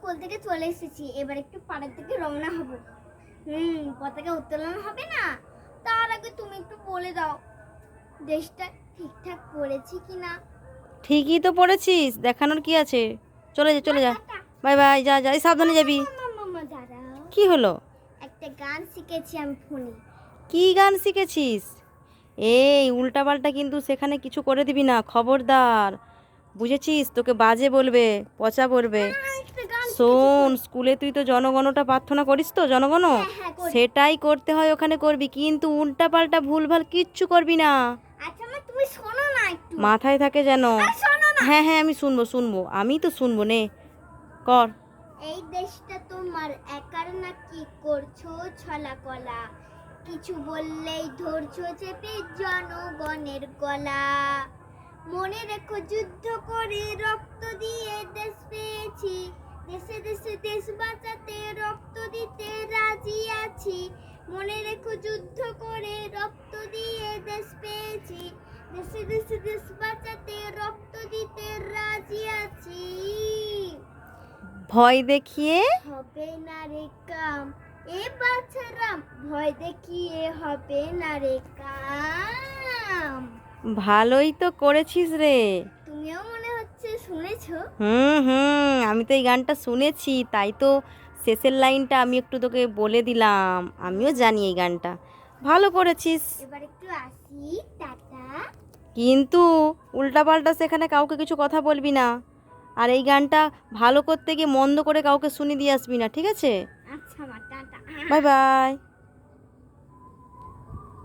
School থেকে চলে এসেছি, এবার একটু পাড়ার থেকে রওনা হব। পতাকা উত্তোলন হবে না, তার আগে তুমি একটু বলে দাও দেশটা ঠিকঠাক করেছি কিনা। ঠিকই তো পড়েছিস, দেখানোর কি আছে? চলে যা চলে যা, বাই বাই, যা যা, এই সাবধানে যাবি। মামা দাঁড়াও, কি হলো? একটা গান শিখেছি আমি ফোনে। কি গান শিখেছিস? এই উল্টাপাল্টা কিন্তু সেখানে কিছু করে দিবি না, খবরদার, বুঝেছিস? তোকে বাজে বলবে, পচা বলবে। একটা গান শোন, স্কুলে তুই তো জনগণটা প্রার্থনা করিস তো, জনগণ, হ্যাঁ করি। সেটাই করতে হয় ওখানে করবি, কিন্তু উল্টাপাল্টা ভুলভাল কিচ্ছু করবি না। আচ্ছা মা, তুমি শোনো না একটু। মাথায় থাকে যেন। শোনো না। হ্যাঁ হ্যাঁ, আমি শুনবো শুনবো, আমি তো শুনবো, নে কর। এই দেশটা তোমার একার না, কি করছো ছলা কলা, কিছু বললেই ধরছো চেপে জনগণের গলা। মনে রেখো যুদ্ধ করে রক্ত দিয়ে দেশ পেয়েছি, দেশে দেশে দেশ বাঁচাতে রক্ত দিতে রাজি আছি। মনে রেখো যুদ্ধ করে রক্ত দিয়ে দেশ পেয়েছি, দেশে দেশে দেশ বাঁচাতে রক্ত দিতে রাজি আছি। ভয় দেখিয়ে হবে না রে কাম, এ বাছারাম, ভয় দেখিয়ে হবে না রে কাম। ভালোই তো করেছিস রে। তুমিও মনে হচ্ছে শুনেছো। আমি তো এই গানটা শুনেছি, তাই তো শেষের লাইনটা আমি একটু তোকে বলে দিলাম, আমিও জানি এই গানটা। ভালো করেছিস, এবার একটু আসি, টাটা। কিন্তু উল্টাপাল্টা সেখানে কাউকে কিছু কথা বলবি না, আর এই গানটা ভালো করতে গিয়ে মন্দ করে কাউকে শুনিয়ে দিয়ে আসবি না, ঠিক আছে? আচ্ছা মা, টাটা। Bye bye.